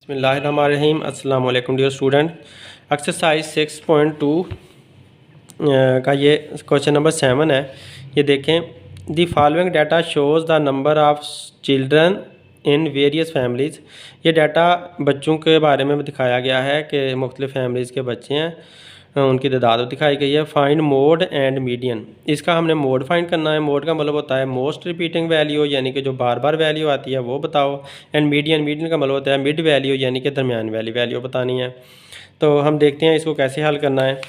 बिस्मिल्लाहिर्रहमानिर्रहीम। अस्सलाम वालेकुम डियर स्टूडेंट। एक्सरसाइज 6.2 का ये क्वेश्चन नंबर 7 है। ये देखें, the following data shows the number of children in various families. ये डाटा बच्चों के बारे में दिखाया गया है कि मुख्तलिफ़ फैमिलीज़ के बच्चे हैं, उनकी तादाद दिखाई गई है। Find mode and median. इसका हमने मोड फाइंड करना है। मोड का मतलब होता है मोस्ट रिपीटिंग वैल्यू, यानी कि जो बार बार वैल्यू आती है वो बताओ। एंड मीडियन, मीडियन का मतलब होता है मिड वैल्यू, यानी कि दरमियान वाली वैल्यू बतानी है। तो हम देखते हैं इसको कैसे हल करना है।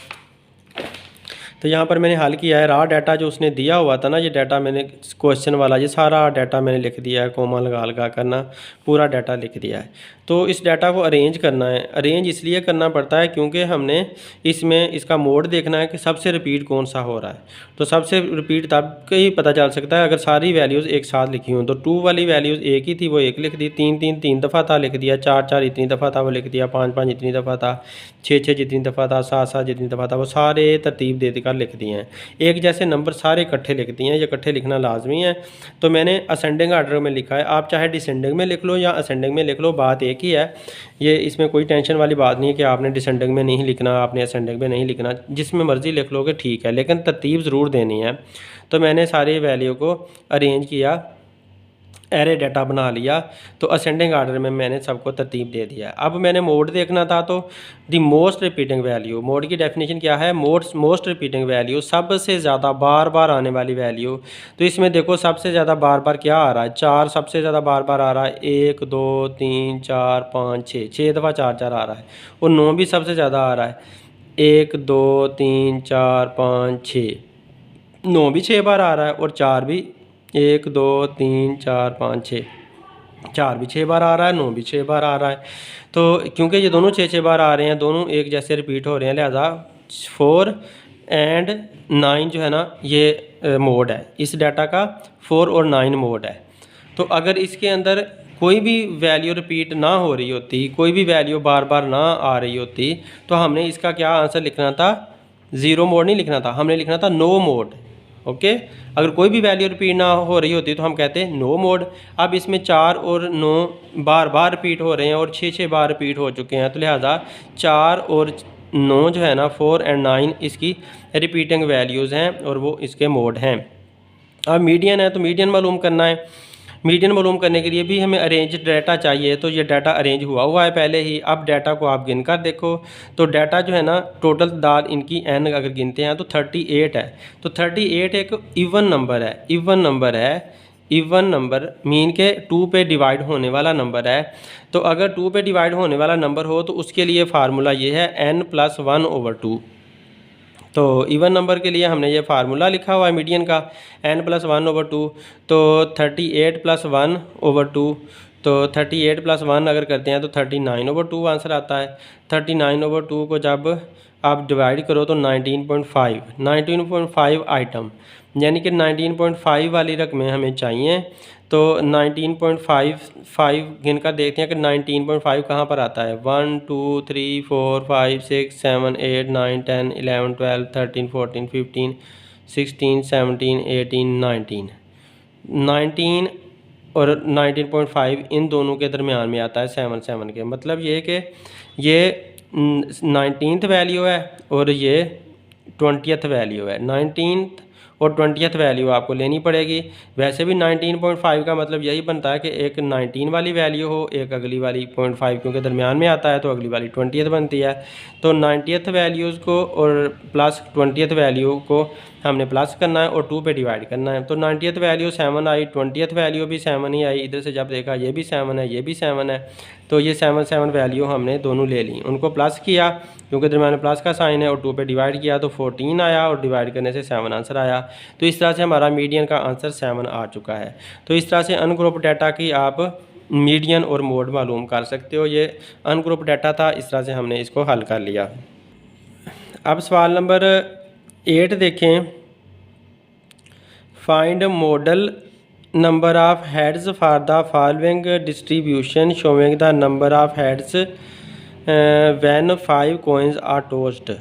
तो यहाँ पर मैंने हल किया है। रॉ डाटा जो उसने दिया हुआ था ना, ये डाटा मैंने क्वेश्चन वाला ये सारा डाटा मैंने लिख दिया है, कोमा लगा करना पूरा डाटा लिख दिया है। तो इस डाटा को अरेंज करना है। अरेंज इसलिए करना पड़ता है क्योंकि हमने इसमें इसका मोड देखना है कि सबसे रिपीट कौन सा हो रहा है। तो सबसे रिपीट तब ही पता चल सकता है अगर सारी वैल्यूज़ एक साथ लिखी हों। तो 2 वाली वैल्यूज़ एक ही थी, वो एक लिख दी। 3 दफ़ा था लिख दिया। 4 इतनी दफ़ा था वो लिख दिया। 5 इतनी दफ़ा था। 6 जितनी दफ़ा था। 7 जितनी दफ़ा था, वो सारे तरतीब दे कर लिख दिए हैं। एक जैसे नंबर सारे इकट्ठे लिख दिए हैं, ये इकट्ठे लिखना लाजमी है। तो मैंने असेंडिंग आर्डर में लिखा है। आप चाहे डिसेंडिंग में लिख लो या असेंडिंग में लिख लो, बात एक ही है। ये इसमें कोई टेंशन वाली बात नहीं है कि आपने डिसेंडिंग में नहीं लिखना, आपने असेंडिंग में नहीं लिखना। जिसमें मर्ज़ी लिख लोगे ठीक है, लेकिन तरतीब ज़रूर देनी है। तो मैंने सारी वैल्यू को अरेंज किया, एरे डाटा बना लिया। तो असेंडिंग आर्डर में मैंने सबको तरतीब दे दिया। अब मैंने मोड देखना था, तो the most repeating value, mode की डेफिनेशन क्या है? मोस्ट रिपीटिंग वैल्यू, सबसे ज़्यादा बार बार आने वाली वैल्यू। तो इसमें देखो सबसे ज़्यादा बार बार क्या आ रहा है? 4 सबसे ज़्यादा बार बार आ रहा है। 1 2 3 4 5 6 दफ़ा 4 आ रहा है। और 9 भी सबसे ज़्यादा आ रहा है। 1 2 3 4 5 6, 9 भी 6 बार आ रहा है। और 4 भी 1 2 3 4 5 6, 4 भी 6 बार आ रहा है। 9 भी 6 बार आ रहा है। तो क्योंकि ये दोनों 6 बार आ रहे हैं, दोनों एक जैसे रिपीट हो रहे हैं, लिहाजा 4 एंड 9 जो है ना, ये मोड है इस डाटा का। 4 और 9 मोड है। तो अगर इसके अंदर कोई भी वैल्यू रिपीट ना हो रही होती, कोई भी वैल्यू बार बार ना आ रही होती, तो हमने इसका क्या आंसर लिखना था? ज़ीरो मोड नहीं लिखना था, हमने लिखना था नो मोड। ओके, अगर कोई भी वैल्यू रिपीट ना हो रही होती तो हम कहते हैं नो मोड। अब इसमें 4 और 9 बार बार रिपीट हो रहे हैं और 6 बार रिपीट हो चुके हैं, तो लिहाजा 4 और 9 जो है ना, 4 एंड 9 इसकी रिपीटिंग वैल्यूज़ हैं और वो इसके मोड हैं। अब मीडियन है, तो मीडियन मालूम करना है। मीडियन मालूम करने के लिए भी हमें अरेंज डाटा चाहिए। तो ये डाटा अरेंज हुआ है पहले ही। अब डाटा को आप गिन कर देखो, तो डाटा जो है ना, टोटल दाद इनकी n अगर गिनते हैं तो 38 है। तो 38 एक इवन नंबर है। इवन नंबर मीन के 2 पे डिवाइड होने वाला नंबर है। तो अगर 2 पे डिवाइड होने वाला नंबर हो तो उसके लिए फार्मूला ये है n+1/2। तो इवन नंबर के लिए हमने ये फार्मूला लिखा हुआ है मीडियन का, n+1/2। तो 38 + 1/2, तो 38 + 1 अगर करते हैं तो 39/2 आंसर आता है। 39/2 को जब आप डिवाइड करो तो 19.5 आइटम, यानी कि 19.5 वाली रकमें हमें चाहिए। तो 19.5 गिन कर देखते हैं कि 19.5 कहाँ पर आता है। 1 2 3 4 5 6 7 8 9 10 11 12 13 14 15 16 17 18 19 और 19.5 इन दोनों के दरमियान में आता है 7 के। मतलब ये कि ये 19th वैल्यू है और ये 20th वैल्यू है। 19th और 20th वैल्यू आपको लेनी पड़ेगी। वैसे भी 19.5 का मतलब यही बनता है कि एक 19 वाली वैल्यू हो, एक अगली वाली 0.5, क्योंकि दरमियान में आता है तो अगली वाली 20th बनती है। तो 90th वैल्यूज़ को और प्लस 20th वैल्यू को हमने प्लस करना है और 2 पे डिवाइड करना है। तो 90th वैल्यू 7 आई, 20th वैल्यू भी 7 ही आई। इधर से जब देखा ये भी 7 है, ये भी 7 है। तो ये 7 वैल्यू हमने दोनों ले ली, उनको प्लस किया क्योंकि दरमियान में प्लस का साइन है, और 2 पे डिवाइड किया तो 14 आया और डिवाइड करने से 7 आंसर आया। तो इस तरह से हमारा मीडियन का आंसर 7 आ चुका है। तो इस तरह से अनग्रुप डाटा की आप मीडियन और मोड मालूम कर सकते हो। ये अनग्रुप डाटा था, इस तरह से हमने इसको हल कर लिया। अब सवाल नंबर 8 देखें। Find model number of heads for the following distribution showing the number of heads when 5 coins are tossed.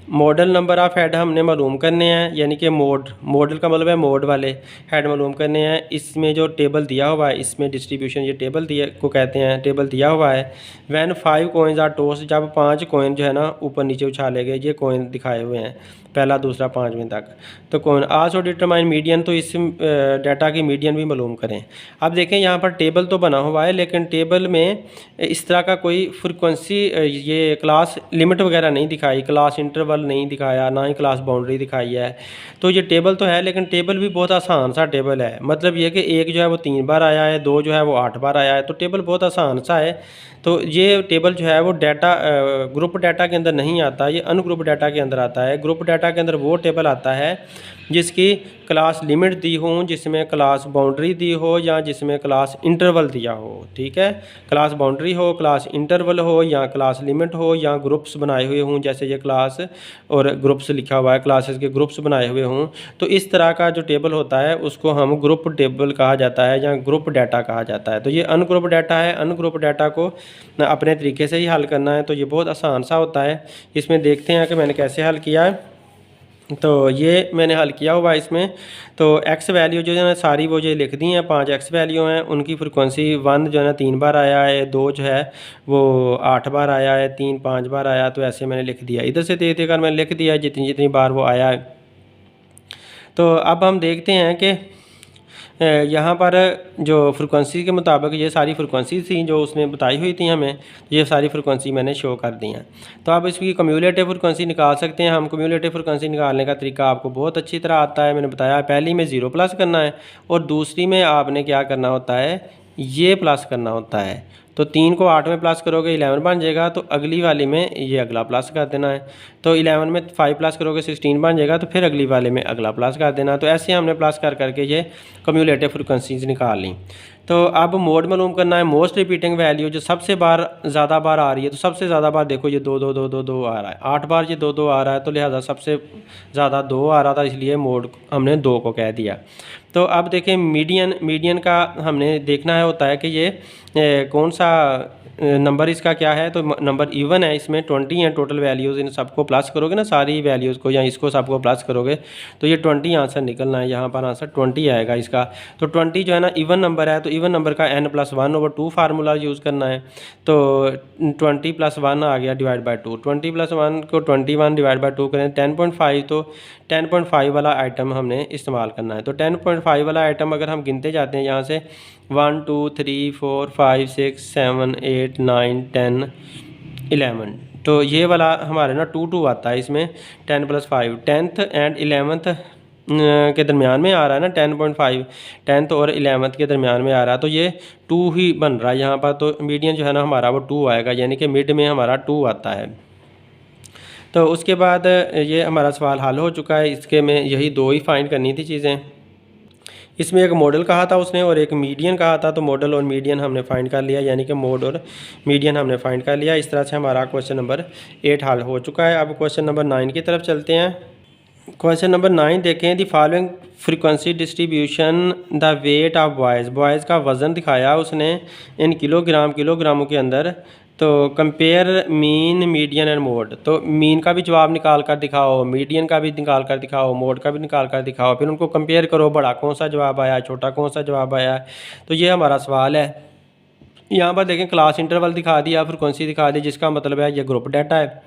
Model number of head हमने मालूम करने हैं, यानी कि मॉडल का मतलब है मोड वाले, हेड मालूम करने हैं। इसमें जो टेबल दिया हुआ है, इसमें डिस्ट्रीब्यूशन ये टेबल दिया को कहते हैं, टेबल दिया हुआ है। व्हेन 5 कॉइन्स आर टॉस्ड, जब 5 कॉइन जो है ना ऊपर नीचे उछाले गए, ये कॉइन दिखाए हुए हैं, पहला दूसरा 5वें तक। तो कौन आल्सो डिटरमाइन मीडियन, तो इस डाटा की मीडियन भी मालूम करें। अब देखें यहाँ पर टेबल तो बना हुआ है, लेकिन टेबल में इस तरह का कोई फ्रिक्वेंसी, ये क्लास लिमिट वगैरह नहीं दिखाई, क्लास इंटरवल नहीं दिखाया, ना ही क्लास बाउंड्री दिखाई है। तो ये टेबल तो है, लेकिन टेबल भी बहुत आसान सा टेबल है। मतलब ये कि एक जो है वो 3 बार आया है, 2 जो है वो 8 बार आया है, तो टेबल बहुत आसान सा है। तो ये टेबल जो है वो डाटा ग्रुप डाटा के अंदर नहीं आता, ये अनग्रुप डाटा के अंदर आता है। ग्रुप डाटा के अंदर वो टेबल आता है जिसकी क्लास लिमिट दी हो, जिसमें क्लास बाउंड्री दी हो, या जिसमें क्लास इंटरवल दिया हो। ठीक है, क्लास बाउंड्री हो, क्लास इंटरवल हो, या क्लास लिमिट हो, या ग्रुप्स बनाए हुए हों, जैसे ये क्लास और ग्रुप्स लिखा हुआ है, क्लासेस के ग्रुप्स बनाए हुए हों। तो इस तरह का जो टेबल होता है उसको हम ग्रुप टेबल कहा जाता है, या ग्रुप डाटा कहा जाता है। तो ये अनग्रुप डाटा है, अनग्रुप डाटा को अपने तरीके से ही हल करना है। तो ये बहुत आसान सा होता है। इसमें देखते हैं कि मैंने कैसे हल किया है। तो ये मैंने हल किया हुआ है इसमें। तो एक्स वैल्यू जो है ना सारी वो जो लिख दी हैं, 5 एक्स वैल्यू हैं, उनकी फ्रिक्वेंसी 1 जो है ना 3 बार आया है, 2 जो है वो 8 बार आया है, 3 5 बार आया। तो ऐसे मैंने लिख दिया, इधर से देख देकर मैंने लिख दिया जितनी जितनी बार वो आया है। तो अब हम देखते हैं कि यहाँ पर जो फ्रिक्वेंसी के मुताबिक ये सारी फ्रिक्वेंसी थी जो उसने बताई हुई थी हमें, ये सारी फ्रिक्वेंसी मैंने शो कर दी हैं। तो आप इसकी कम्यूलेटिव फ्रिक्वेंसी निकाल सकते हैं। हम कम्यूलेटिव फ्रिक्वेंसी निकालने का तरीका आपको बहुत अच्छी तरह आता है। मैंने बताया पहली में 0 प्लस करना है, और दूसरी में आपने क्या करना होता है, ये प्लस करना होता है। तो 3 को 8 में प्लस करोगे 11 बन जाएगा, तो अगली वाली में ये अगला प्लस कर देना है। तो 11 में 5 प्लस करोगे 16 बन जाएगा, तो फिर अगली वाले में अगला प्लस कर देना। तो ऐसे हमने प्लस कर करके ये कम्यूलेटिव फ्रिक्वेंसीज निकाल ली। तो अब मोड मालूम करना है, मोस्ट रिपीटिंग वैल्यू जो सबसे ज़्यादा बार आ रही है। तो सबसे ज़्यादा बार देखो ये 2 2 2 2 2 आ रहा है, 8 बार ये 2 2 आ रहा है, तो लिहाजा सबसे ज़्यादा 2 आ रहा था, इसलिए मोड हमने 2 को कह दिया। तो अब देखें मीडियन का हमने देखना है होता है कि ये कौन सा नंबर इसका क्या है। तो नंबर इवन है, इसमें 20 हैं टोटल वैल्यूज़। इन सबको प्लस करोगे ना, सारी वैल्यूज़ को या इसको सबको प्लस करोगे तो ये 20 आंसर निकलना है। यहाँ पर आंसर 20 आएगा इसका। तो 20 जो है ना इवन नंबर है, तो इवन नंबर का n+1/2 फार्मूला यूज़ करना है। तो 20 + 1 आ गया डिवाइड बाई 2। 20 + 1 को 21 डिवाइड बाई 2 करें 10.5। तो 10.5 वाला आइटम हमने इस्तेमाल करना है। तो 10.5 वाला आइटम अगर हम गिनते जाते हैं यहाँ से 1 2 3 4 5 6 7 8 9 10 11, तो ये वाला हमारे ना 2 2 आता है इसमें। 10 + 5 10th एंड 11th के दरमियान में आ रहा है ना 10.5, 10th और 11th के दरमियान में आ रहा है, तो ये 2 ही बन रहा है यहाँ पर। तो मीडियन जो है ना हमारा वो 2 आएगा, यानी कि मिड में हमारा 2 आता है। तो उसके बाद ये हमारा सवाल हल हो चुका है। इसके में यही 2 ही फाइंड करनी थी चीज़ें। इसमें एक मॉडल कहा था उसने और एक मीडियन कहा था। तो मॉडल और मीडियन हमने फाइंड कर लिया, यानी कि मोड और मीडियन हमने फाइंड कर लिया। इस तरह से हमारा क्वेश्चन नंबर 8 हल हो चुका है। अब क्वेश्चन नंबर 9 की तरफ चलते हैं। क्वेश्चन नंबर 9 देखें, the following frequency distribution the weight of boys का वज़न दिखाया उसने इन किलोग्रामों के अंदर। तो compare mean median and mode. तो मीन का भी जवाब निकाल कर दिखाओ, मीडियन का भी निकाल कर दिखाओ, मोड का भी निकाल कर दिखाओ, फिर उनको कंपेयर करो, बड़ा कौन सा जवाब आया, छोटा कौन सा जवाब आया। तो ये हमारा सवाल है। यहाँ पर देखें क्लास इंटरवल दिखा दिया, फ्रिक्वेंसी दिखा दी, जिसका मतलब है ये ग्रुप डाटा है।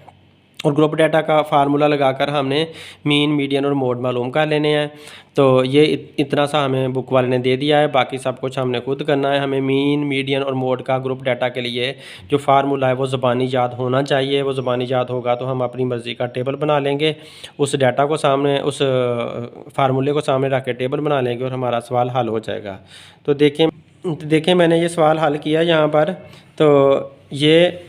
और ग्रुप डाटा का फार्मूला लगाकर हमने मीन मीडियन और मोड मालूम कर लेने हैं। तो ये इतना सा हमें बुक वाले ने दे दिया है, बाकी सब कुछ हमने खुद करना है। हमें मीन मीडियन और मोड का ग्रुप डाटा के लिए जो फार्मूला है वो ज़बानी याद होना चाहिए। वो ज़बानी याद होगा तो हम अपनी मर्ज़ी का टेबल बना लेंगे, उस डाटा को सामने, उस फार्मूले को सामने रख के टेबल बना लेंगे और हमारा सवाल हल हो जाएगा। तो देखें मैंने ये सवाल हल किया यहाँ पर। तो ये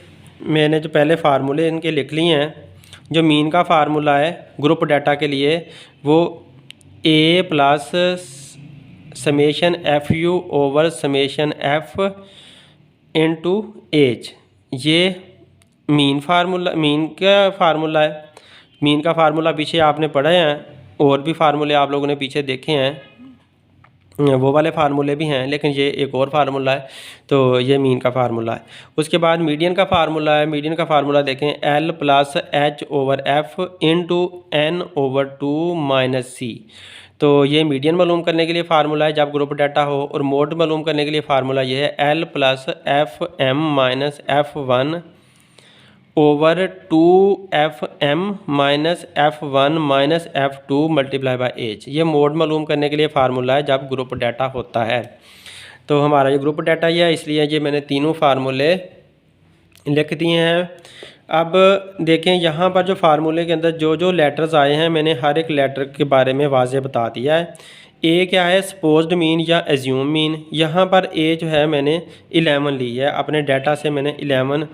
मैंने जो पहले फार्मूले इनके लिख लिए हैं। जो मीन का फार्मूला है ग्रुप डाटा के लिए वो a प्लस समेशन FU/समेशन F इनटू एज, ये मीन का फार्मूला है। मीन का फार्मूला पीछे आपने पढ़े हैं, और भी फार्मूले आप लोगों ने पीछे देखे हैं। वो वाले फार्मूले भी हैं, लेकिन ये एक और फार्मूला है, तो ये मीन का फार्मूला है। उसके बाद मीडियन का फार्मूला है। मीडियन का फार्मूला देखें, L plus h over f into n over two minus c. तो ये मीडियन मालूम करने के लिए फार्मूला है जब ग्रुप डाटा हो, और मोड मालूम करने के लिए फार्मूला ये है L plus f m minus f one over two f m minus f one minus f two multiply by h. ये मोड मालूम करने के लिए फार्मूला है जब ग्रुप डाटा होता है। तो हमारा ये ग्रुप डाटा ही है, इसलिए ये मैंने तीनों फार्मूले लिख दिए हैं। अब देखें यहाँ पर जो फार्मूले के अंदर जो जो लेटर्स आए हैं, मैंने हर एक लेटर के बारे में वाज़े बता दिया है। ए क्या है, सपोज्ड मीन या एज्यूम मीन। यहाँ पर ए जो है मैंने 11 ली है, अपने डाटा से मैंने 11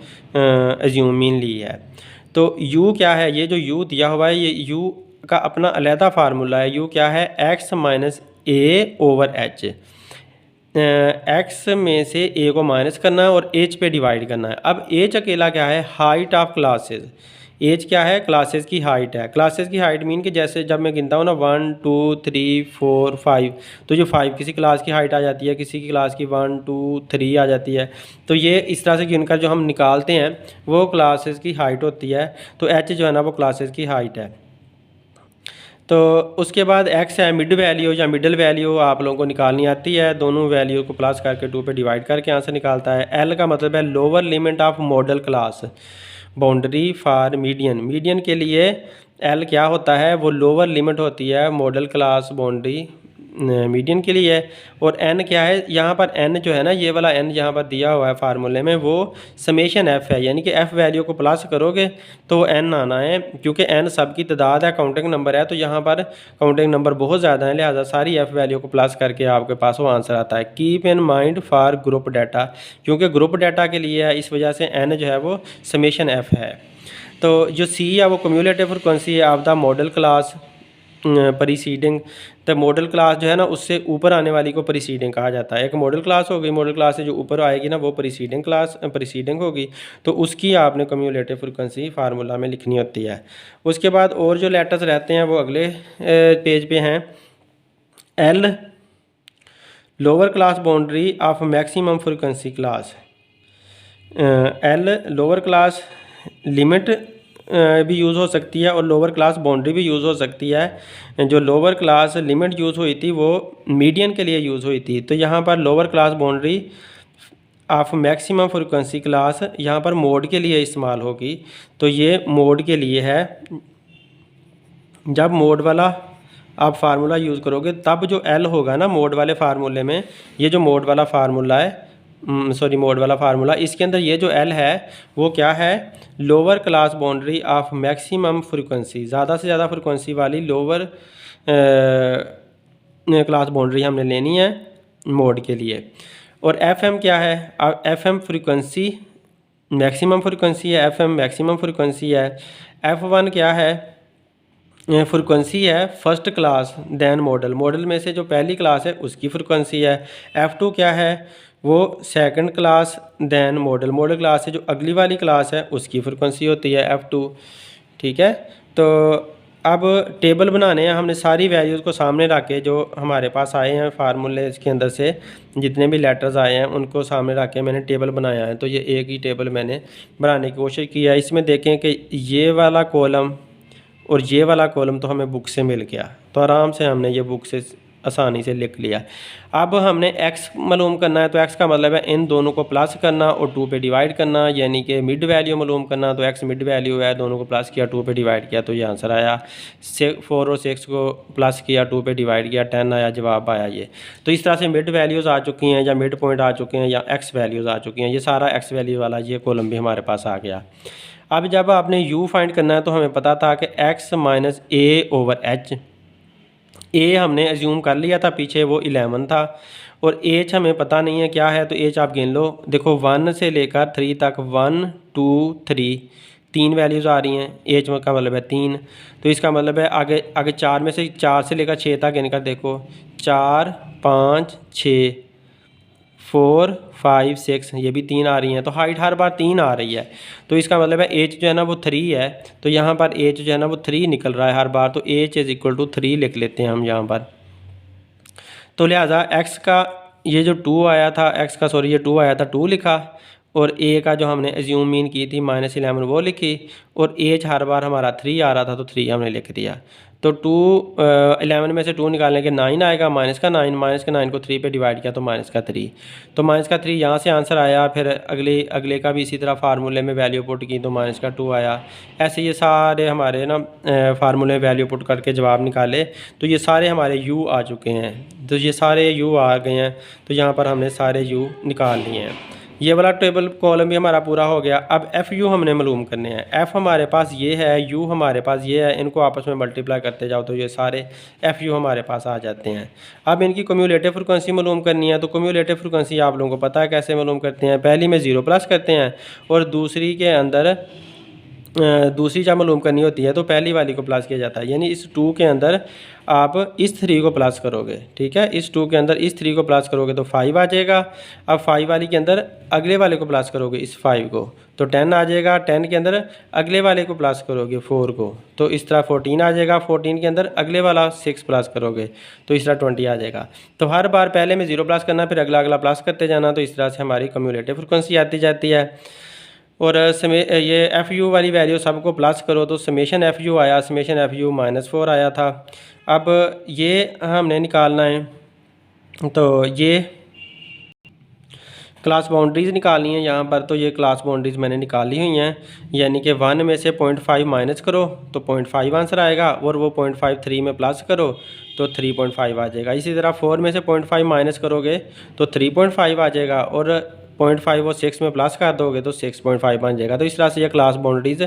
एज्यूम मीन ली है। तो यू क्या है, ये जो यू दिया हुआ है, ये यू का अपना अलहदा फार्मूला है। यू क्या है, एक्स माइनस ए ओवर एच। एक्स में से ए को माइनस करना है और एच पे डिवाइड करना है। अब एच अकेला क्या है, हाइट ऑफ क्लासेस। एज क्या है, क्लासेस की हाइट है। क्लासेस की हाइट मीन कि जैसे जब मैं गिनता हूँ ना 1 2 3 4 5, तो जो 5 किसी क्लास की हाइट आ जाती है, किसी की क्लास की 1 2 3 आ जाती है। तो ये इस तरह से गिनकर जो हम निकालते हैं वो क्लासेस की हाइट होती है। तो एच जो है ना वो क्लासेस की हाइट है। तो उसके बाद एक्स है मिड वैल्यू या मिडल वैल्यू, आप लोगों को निकालनी आती है। दोनों वैल्यू को प्लस करके 2 पे डिवाइड करके आंसर निकालता है। एल का मतलब है lower limit of model class boundary for median. Median के लिए एल क्या होता है, वो लोअर लिमिट होती है मॉडल क्लास बाउंड्री मीडियन के लिए। और एन क्या है, यहाँ पर एन जो है ना, ये वाला एन यहाँ पर दिया हुआ है फार्मूले में, वो समेशन एफ़ है, यानी कि एफ़ वैल्यू को प्लस करोगे तो एन आना है। क्योंकि एन सब की तादाद है, काउंटिंग नंबर है, तो यहाँ पर काउंटिंग नंबर बहुत ज़्यादा है, लिहाजा सारी एफ़ वैल्यू को प्लस करके आपके पास वो आंसर आता है। Keep in mind for group data, क्योंकि ग्रुप डाटा के लिए है, इस वजह से एन जो है वो समेशन एफ़ है। तो जो सी है वो क्यूमुलेटिव फ्रीक्वेंसी है of the model class preceding. तो मॉडल क्लास जो है ना, उससे ऊपर आने वाली को प्रीसीडिंग कहा जाता है। एक मॉडल क्लास होगी, मॉडल क्लास से जो ऊपर आएगी ना वो प्रीसीडिंग होगी, तो उसकी आपने क्यूमुलेटिव फ्रीक्वेंसी फार्मूला में लिखनी होती है। उसके बाद और जो लेटर्स रहते हैं वो अगले पेज पे हैं। L lower class boundary of maximum frequency class. L lower class limit भी यूज़ हो सकती है और लोअर क्लास बाउंड्री भी यूज़ हो सकती है। जो लोअर क्लास लिमिट यूज़ हुई थी वो मीडियन के लिए यूज़ हुई थी। तो यहाँ पर lower class boundary of maximum frequency class यहाँ पर मोड के लिए इस्तेमाल होगी। तो ये मोड के लिए है। जब मोड वाला आप फार्मूला यूज़ करोगे तब जो एल होगा ना मोड वाले फार्मूले में, ये जो मोड वाला फार्मूला है, मोड वाला फार्मूला, इसके अंदर ये जो एल है वो क्या है, lower class boundary of maximum frequency, ज़्यादा से ज़्यादा फ्रीक्वेंसी वाली लोअर क्लास बाउंड्री हमने लेनी है मोड के लिए। और एफ एम क्या है, f m frequency maximum frequency है, एफ एम मैक्सिमम फ्रीक्वेंसी है। एफ वन क्या है, फ्रीक्वेंसी है first class than model, model में से जो पहली क्लास है उसकी फ्रीक्वेंसी है। एफ़ टू क्या है, वो second class than model, model class से जो अगली वाली क्लास है उसकी फ्रीक्वेंसी होती है एफ़ टू। ठीक है, तो अब टेबल बनाने हैं हमने, सारी वैल्यूज़ को सामने रख के जो हमारे पास आए हैं फार्मूले के अंदर से जितने भी लेटर्स आए हैं उनको सामने रख के मैंने टेबल बनाया है। तो ये एक ही टेबल मैंने बनाने की कोशिश की है। इसमें देखें कि ये वाला कॉलम और ये वाला कॉलम तो हमें बुक से मिल गया, तो आराम से हमने ये बुक से आसानी से लिख लिया। अब हमने x मालूम करना है, तो x का मतलब है इन दोनों को प्लस करना और 2 पे डिवाइड करना, यानी कि मिड वैल्यू मालूम करना। तो x मिड वैल्यू है, दोनों को प्लस किया 2 पे डिवाइड किया तो ये आंसर आया। 4 और 6 को प्लस किया 2 पे डिवाइड किया 10 आया, जवाब आया ये। तो इस तरह से मिड वैल्यूज़ आ चुकी हैं या मिड पॉइंट आ चुके हैं या x वैल्यूज़ आ चुकी हैं। ये सारा x वैल्यू वाला ये कॉलम भी हमारे पास आ गया। अब जब आपने u फाइंड करना है तो हमें पता था कि x माइनस ए ओवर एच, ए हमने एज्यूम कर लिया था पीछे वो 11 था, और एच हमें पता नहीं है क्या है। तो एच आप गिन लो, देखो 1 से लेकर 3 तक 1 2 3 3 वैल्यूज़ आ रही हैं, एच का मतलब है 3। तो इसका मतलब है आगे आगे 4 में से 4 से लेकर 6 तक गिनकर देखो, 4 5 6 4 5 6, ये भी 3 आ रही हैं। तो हाइट हर बार 3 आ रही है, तो इसका मतलब है एच जो है ना वो 3 है। तो यहाँ पर एच जो है ना वो 3 निकल रहा है हर बार, तो एच इज़ इक्वल टू 3 लिख लेते हैं हम यहाँ पर। तो लिहाजा एक्स का ये जो 2 आया था, एक्स का सॉरी ये 2 आया था, 2 लिखा, और ए का जो हमने एज्यूम मीन की थी -11 वो लिखी, और एज हर बार हमारा 3 आ रहा था तो 3 हमने लिख दिया। तो 11 में से 2 निकालने के 9 आएगा, -9 को 3 पे डिवाइड किया तो -3, तो -3 यहाँ से आंसर आया। फिर अगले का भी इसी तरह फार्मूले में वैल्यू पुट की तो -2 आया। ऐसे ये सारे हमारे ना फार्मूले में वैल्यू पुट करके जवाब निकाले तो ये सारे हमारे u आ चुके हैं। तो ये सारे u आ गए हैं, तो यहाँ पर हमने सारे u निकाल लिए हैं। ये वाला टेबल कॉलम भी हमारा पूरा हो गया। अब एफ़ यू हमने मालूम करने हैं। एफ़ हमारे पास ये है, यू हमारे पास ये है, इनको आपस में मल्टीप्लाई करते जाओ तो ये सारे एफ़ यू हमारे पास आ जाते हैं। अब इनकी कम्यूलेटिव फ्रिक्वेंसी मालूम करनी है, तो कम्यूलेटिव फ्रिक्वेंसी आप लोगों को पता है कैसे मालूम करते हैं। पहली में 0 प्लस करते हैं और दूसरी के अंदर दूसरी जब मालूम करनी होती है तो पहली वाली को प्लस किया जाता है, यानी इस 2 के अंदर आप इस 3 को प्लस करोगे, ठीक है। इस 2 के अंदर इस 3 को प्लस करोगे तो 5 आ जाएगा। अब 5 वाली के अंदर अगले वाले को प्लस करोगे इस 5 को तो 10 आ जाएगा। 10 के अंदर अगले वाले को प्लस करोगे 4 को तो इस तरह 14 आ जाएगा। 14 के अंदर अगले वाला 6 प्लस करोगे तो इस तरह 20 आ जाएगा। तो हर बार पहले में 0 प्लस करना, फिर अगला प्लस करते जाना, तो इस तरह से हमारी कम्यूलेटिव फ्रिक्वेंसी आती जाती है। और ये एफ़ यू वाली वैल्यू सबको प्लस करो तो समेशन एफ़ यू आया, समेशन एफ़ यू -4 आया था। अब ये हमने निकालना है, तो ये क्लास बाउंड्रीज़ निकालनी है यहाँ पर। तो ये क्लास बाउंड्रीज़ मैंने निकाली हुई हैं, यानी कि 1 में से 0.5 माइनस करो तो 0.5 आंसर आएगा, और वो 0.5 3 में प्लस करो तो 3.5 आ जाएगा। इसी तरह 4 में से 0.5 माइनस करोगे तो 3.5 आ जाएगा, और 0.5 वो 6 में प्लस कर दोगे तो 6.5 बन जाएगा। तो इस तरह से ये क्लास बाउंड्रीज़,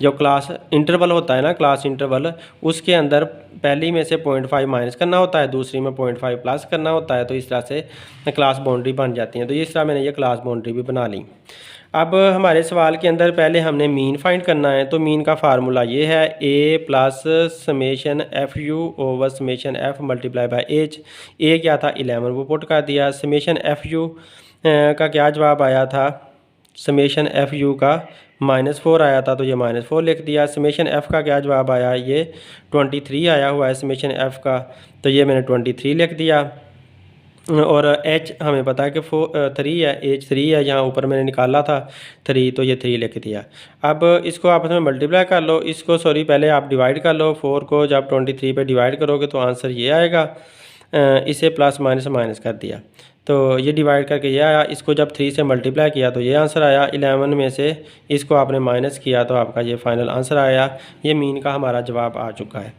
जो क्लास इंटरवल होता है ना, क्लास इंटरवल, उसके अंदर पहली में से 0.5 माइनस करना होता है, दूसरी में 0.5 प्लस करना होता है, तो इस तरह से क्लास बाउंड्री बन जाती हैं। तो इस तरह मैंने ये क्लास बाउंड्री भी बना ली। अब हमारे सवाल के अंदर पहले हमने मीन फाइंड करना है, तो मीन का फार्मूला ये है a plus summation f u over summation f multiply by h. A क्या था 11 वो पुट कर दिया। समेशन एफ़ यू का क्या जवाब आया था, समेशन एफ़ यू का -4 आया था तो ये -4 लिख दिया। समेशन एफ़ का क्या जवाब आया, ये 23 आया हुआ है समेशन एफ़ का, तो ये मैंने 23 लिख दिया। और एच हमें पता है कि 3 है, एच 3 है, यहाँ ऊपर मैंने निकाला था 3 तो ये 3 लिख दिया। अब इसको आपस में मल्टीप्लाई कर लो, इसको सॉरी पहले आप डिवाइड कर लो। 4 को जब 23 पे डिवाइड करोगे तो आंसर ये आएगा। इसे प्लस माइनस कर दिया तो ये डिवाइड करके ये आया। इसको जब 3 से मल्टीप्लाई किया तो ये आंसर आया। 11 में से इसको आपने माइनस किया तो आपका ये फाइनल आंसर आया। ये मीन का हमारा जवाब आ चुका है।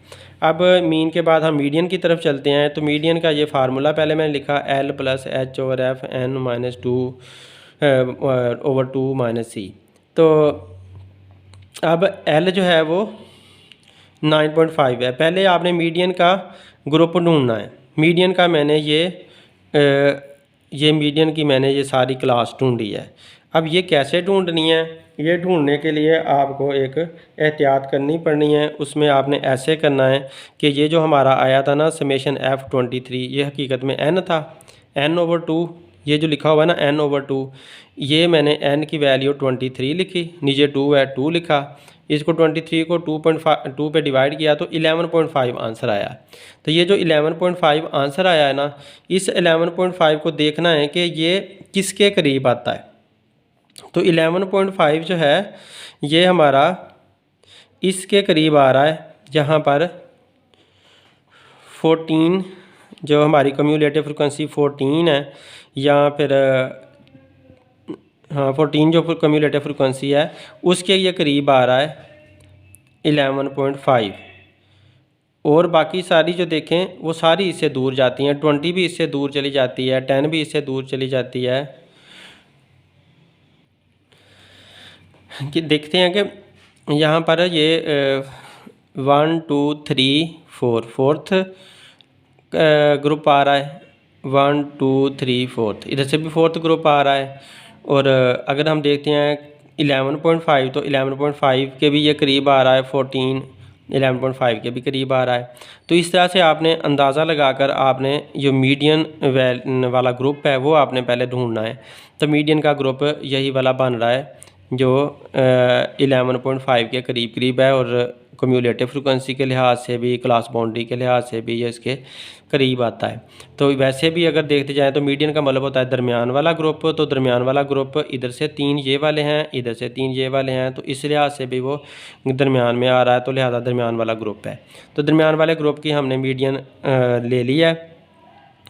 अब मीन के बाद हम मीडियन की तरफ चलते हैं। तो मीडियन का ये फार्मूला पहले मैंने लिखा L + H over F n - 2 over 2 - C। तो अब L जो है वो 9.5 है। पहले आपने मीडियन का ग्रुप ढूंढना है। मीडियन का मैंने ये मीडियन की मैंने ये सारी क्लास ढूंढी है। अब ये कैसे ढूंढनी है, ये ढूंढने के लिए आपको एक एहतियात करनी पड़नी है। उसमें आपने ऐसे करना है कि ये जो हमारा आया था ना समेशन F23, ये हकीकत में n था, n/2। ये जो लिखा हुआ है ना n/2, ये मैंने n की वैल्यू 23 लिखी, नीचे 2 है 2 लिखा। इसको 23 को 2 पे डिवाइड किया तो 11.5 आंसर आया। तो ये जो 11.5 आंसर आया है ना, इस 11.5 को देखना है कि ये किसके करीब आता है। तो 11.5 जो है ये हमारा इसके करीब आ रहा है, जहाँ पर 14 जो हमारी कम्यूलेटिव फ्रिक्वेंसी 14 है, या फिर हाँ 14 जो कम्यूलेटिव फ्रिक्वेंसी है उसके ये करीब आ रहा है 11.5। और बाकी सारी जो देखें वो सारी इससे दूर जाती हैं। 20 भी इससे दूर चली जाती है, 10 भी इससे दूर चली जाती है। कि देखते हैं कि यहाँ पर ये 1 2 3 4 फोर्थ ग्रुप आ रहा है। 1 2 3 4 इधर से भी फोर्थ ग्रुप आ रहा है। और अगर हम देखते हैं 11.5 तो 11.5 के भी ये करीब आ रहा है। 14 11.5 के भी करीब आ रहा है। तो इस तरह से आपने अंदाज़ा लगाकर आपने जो मीडियन वाला ग्रुप है वो आपने पहले ढूंढना है। तो मीडियन का ग्रुप यही वाला बन रहा है जो 11.5 के करीब है, और कम्यूलेटिव फ्रिक्वेंसी के लिहाज से भी, क्लास बाउंड्री के लिहाज से भी ये इसके करीब आता है। तो वैसे भी अगर देखते जाएँ तो मीडियन का मतलब होता है दरमियान वाला ग्रुप। तो दरमियान वाला ग्रुप इधर से 3 ये वाले हैं, इधर से 3 ये वाले हैं, तो इस लिहाज से भी वो दरमियान में आ रहा है, तो लिहाजा दरमियान वाला ग्रुप है। तो दरमियान वाले ग्रुप की हमने मीडियन ले लिया है,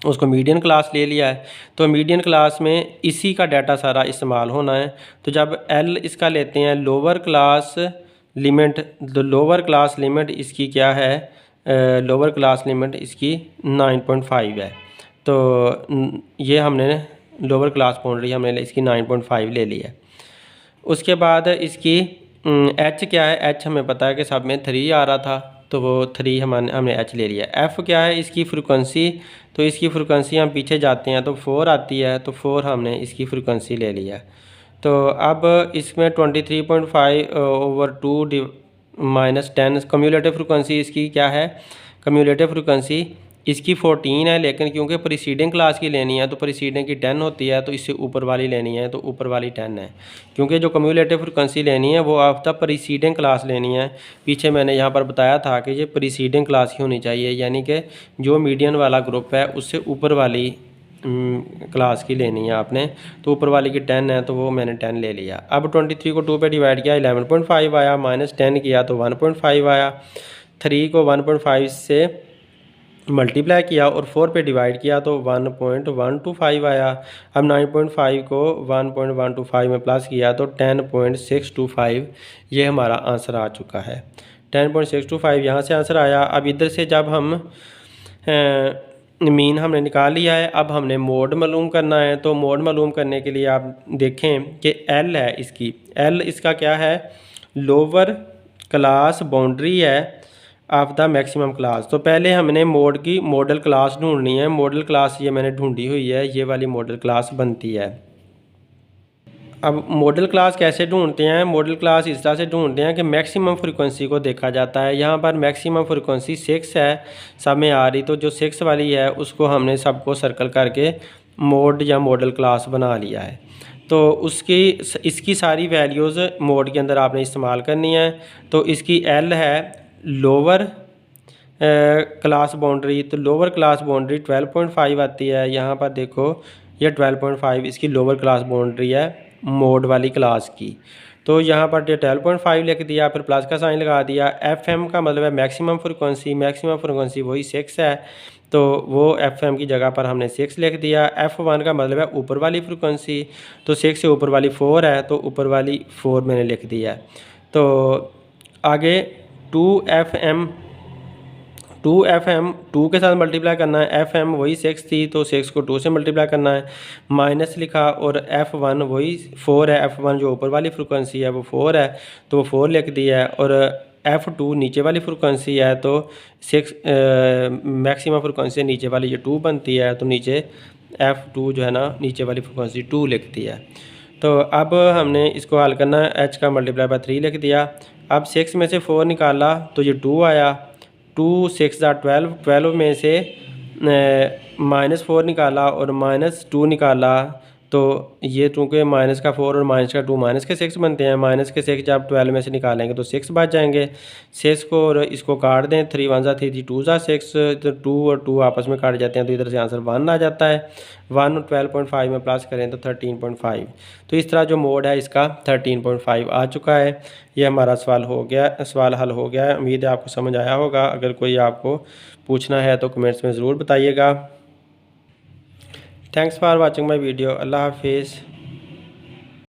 उसको मीडियन क्लास ले लिया है। तो मीडियन क्लास में इसी का डाटा सारा इस्तेमाल होना है। तो जब एल इसका लेते हैं लोअर क्लास लिमिट, तो लोअर क्लास लिमिट इसकी क्या है, लोअर क्लास लिमिट इसकी 9.5 है। तो ये हमने लोअर क्लास बाउंड्री हमने इसकी 9.5 ले ली है। उसके बाद इसकी एच क्या है, एच हमें पता है कि सब में 3 आ रहा था, तो वो 3 हमने एच ले लिया। एफ़ क्या है इसकी फ्रिक्वेंसी, तो इसकी फ्रिक्वेंसी हम पीछे जाते हैं तो 4 आती है, तो 4 हमने इसकी फ्रिक्वेंसी ले लिया। तो अब इसमें 23.5/2 - 10 कम्यूलेटिव फ्रिक्वेंसी इसकी क्या है, कम्यूलेटिव फ्रिक्वेंसी इसकी 14 है, लेकिन क्योंकि प्रीसीडिंग क्लास की लेनी है तो प्रीसीडिंग की 10 होती है, तो इससे ऊपर वाली लेनी है तो ऊपर वाली 10 है। क्योंकि जो कम्यूलेटिव फ्रिक्वेंसी लेनी है वो आप तब प्रीसीडिंग क्लास लेनी है। पीछे मैंने यहाँ पर बताया था कि ये प्रीसीडिंग क्लास की होनी चाहिए, यानी कि जो मीडियन वाला ग्रुप है उससे ऊपर वाली क्लास की लेनी है आपने। तो ऊपर वाली की 10 है, तो वो मैंने 10 ले लिया। अब 23 को 2 पे डिवाइड किया 11.5 आया, -10 किया तो 1.5 आया। 3 को 1.5 से मल्टीप्लाई किया और 4 पे डिवाइड किया तो 1.125 आया। अब 9.5 को 1.125 में प्लस किया तो 10.625 ये हमारा आंसर आ चुका है। 10.625 यहाँ से आंसर आया। अब इधर से जब हम मीन हमने निकाल लिया है, अब हमने मोड मालूम करना है। तो मोड मालूम करने के लिए आप देखें कि एल है इसकी, एल इसका क्या है, लोअर क्लास बाउंड्री है ऑफ द मैक्सिमम क्लास। तो पहले हमने मोड की मॉडल क्लास ढूंढनी है। मॉडल क्लास ये मैंने ढूंढी हुई है, ये वाली मॉडल क्लास बनती है। अब मॉडल क्लास कैसे ढूंढते हैं, मॉडल क्लास इस तरह से ढूंढते हैं कि मैक्सिमम फ्रीक्वेंसी को देखा जाता है। यहाँ पर मैक्सिमम फ्रीक्वेंसी 6 है, सब में आ रही, तो जो 6 वाली है उसको हमने सबको सर्कल करके मोड या मॉडल क्लास बना लिया है। तो इसकी सारी वैल्यूज़ मोड के अंदर आपने इस्तेमाल करनी है। तो इसकी एल है लोअर क्लास बाउंड्री, तो लोअर क्लास बाउंड्री 12.5 आती है। यहाँ पर देखो ये 12.5 इसकी लोअर क्लास बाउंड्री है मोड वाली क्लास की। तो यहाँ पर 12.5 लिख दिया, फिर प्लस का साइन लगा दिया। FM का मतलब है मैक्सिमम फ्रिक्वेंसी, मैक्सिमम फ्रिक्वेंसी वही 6 है, तो वो FM की जगह पर हमने 6 लिख दिया। F1 का मतलब है ऊपर वाली फ्रिक्वेंसी, तो 6 से ऊपर वाली 4 है, तो ऊपर वाली 4 मैंने लिख दिया। तो आगे 2FM 2 के साथ मल्टीप्लाई करना है। FM वही 6 थी, तो 6 को 2 से मल्टीप्लाई करना है, माइनस लिखा, और F1 वही 4 है। F1 जो ऊपर वाली फ्रिक्वेंसी है वो 4 है, तो वो 4 लिख दिया है। और F2 नीचे वाली फ्रिक्वेंसी है, तो 6 मैक्सिमम फ्रिक्वेंसी नीचे वाली जो 2 बनती है, तो नीचे F2 जो है ना नीचे वाली फ्रिक्वेंसी 2 लिखती है। तो अब हमने इसको हल करना है, h का मल्टीप्लाई बाय 3 लिख दिया। अब 6 में से 4 निकाला तो ये 2 आया, 2 6 12, 12 में से -4 निकाला और -2 निकाला, तो ये चूँकि माइनस का 4 और माइनस का 2 माइनस के 6 बनते हैं। माइनस के 6 जब 12 में से निकालेंगे तो 6 बच जाएंगे। 6 को और इसको काट दें, 3 1 ज़ा 3 2 ज़ा 6, तो 2 और 2 आपस में काट जाते हैं, तो इधर से आंसर 1 आ जाता है। 1 और 12.5 में प्लस करें तो 13.5। तो इस तरह जो मोड है इसका 13.5 आ चुका है। ये हमारा सवाल हल हो गया है। उम्मीद है आपको समझ आया होगा। अगर कोई आपको पूछना है तो कमेंट्स में ज़रूर बताइएगा। Thanks for watching my video. अल्लाह हाफिज़।